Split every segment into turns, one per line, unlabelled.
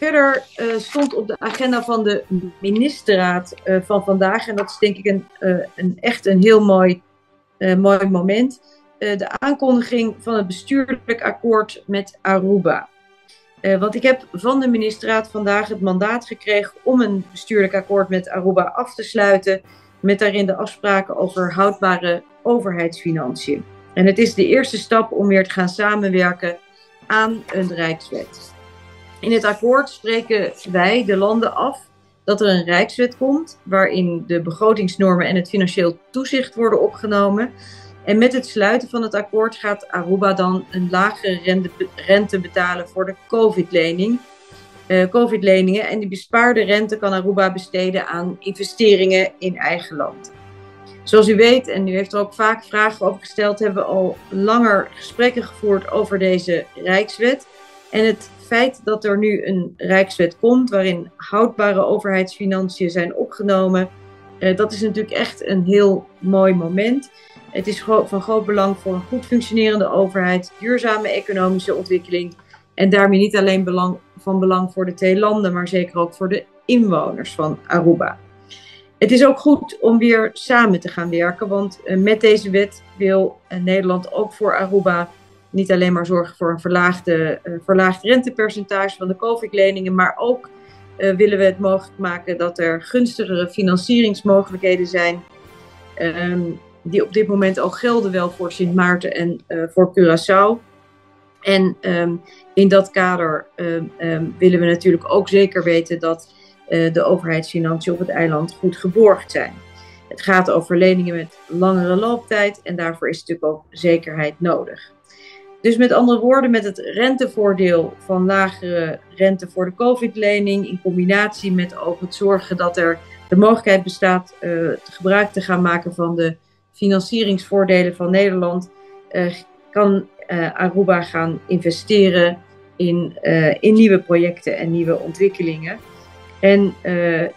verder stond op de agenda van de ministerraad van vandaag, en dat is denk ik echt een heel mooi moment, de aankondiging van het bestuurlijk akkoord met Aruba. Want ik heb van de ministerraad vandaag het mandaat gekregen om een bestuurlijk akkoord met Aruba af te sluiten, met daarin de afspraken over houdbare overheidsfinanciën. En het is de eerste stap om weer te gaan samenwerken aan een rijkswet. In het akkoord spreken wij, de landen, af dat er een rijkswet komt, waarin de begrotingsnormen en het financieel toezicht worden opgenomen. En met het sluiten van het akkoord gaat Aruba dan een lagere rente betalen voor de COVID-leningen. En die bespaarde rente kan Aruba besteden aan investeringen in eigen land. Zoals u weet, en u heeft er ook vaak vragen over gesteld, hebben we al langer gesprekken gevoerd over deze rijkswet. En het feit dat er nu een rijkswet komt waarin houdbare overheidsfinanciën zijn opgenomen, dat is natuurlijk echt een heel mooi moment. Het is van groot belang voor een goed functionerende overheid, duurzame economische ontwikkeling en daarmee niet alleen van belang voor de twee landen, maar zeker ook voor de inwoners van Aruba. Het is ook goed om weer samen te gaan werken, want met deze wet wil Nederland ook voor Aruba niet alleen maar zorgen voor een verlaagd rentepercentage van de COVID-leningen, maar ook willen we het mogelijk maken dat er gunstigere financieringsmogelijkheden zijn, die op dit moment al gelden wel voor Sint Maarten en voor Curaçao. En in dat kader willen we natuurlijk ook zeker weten dat de overheidsfinanciën op het eiland goed geborgd zijn. Het gaat over leningen met langere looptijd en daarvoor is natuurlijk ook zekerheid nodig. Dus met andere woorden, met het rentevoordeel van lagere rente voor de COVID-lening in combinatie met ook het zorgen dat er de mogelijkheid bestaat gebruik te gaan maken van de financieringsvoordelen van Nederland, kan Aruba gaan investeren in nieuwe projecten en nieuwe ontwikkelingen. En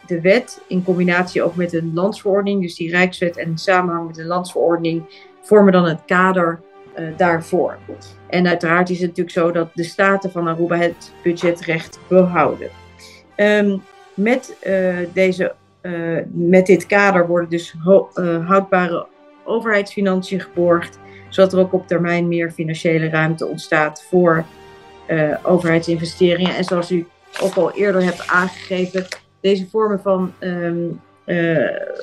de wet, in combinatie ook met een landsverordening, dus die Rijkswet en in samenhang met een landsverordening, vormen dan het kader daarvoor. En uiteraard is het natuurlijk zo dat de staten van Aruba het budgetrecht behouden. Met dit kader worden dus houdbare overheidsfinanciën geborgd, zodat er ook op termijn meer financiële ruimte ontstaat voor overheidsinvesteringen. En zoals u ook al eerder hebt aangegeven, deze vormen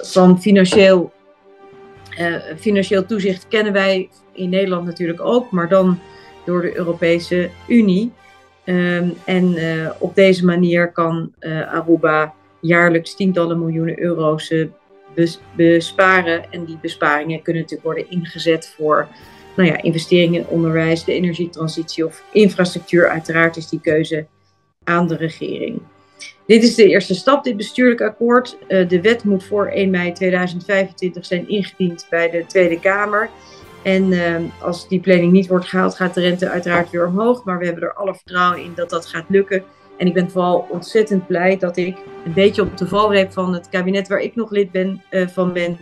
van financieel toezicht kennen wij in Nederland natuurlijk ook, maar dan door de Europese Unie. Op deze manier kan Aruba jaarlijks tientallen miljoenen euro's besparen. En die besparingen kunnen natuurlijk worden ingezet voor investeringen in onderwijs, de energietransitie of infrastructuur. Uiteraard is die keuze aan de regering. Dit is de eerste stap, dit bestuurlijk akkoord. De wet moet voor 1 mei 2025 zijn ingediend bij de Tweede Kamer. En als die planning niet wordt gehaald, gaat de rente uiteraard weer omhoog. Maar we hebben er alle vertrouwen in dat dat gaat lukken. En ik ben vooral ontzettend blij dat ik een beetje op de valreep van het kabinet waar ik nog lid van ben,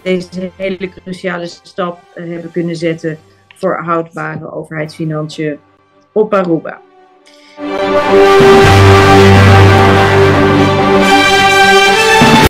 deze hele cruciale stap hebben kunnen zetten voor houdbare overheidsfinanciën op Aruba.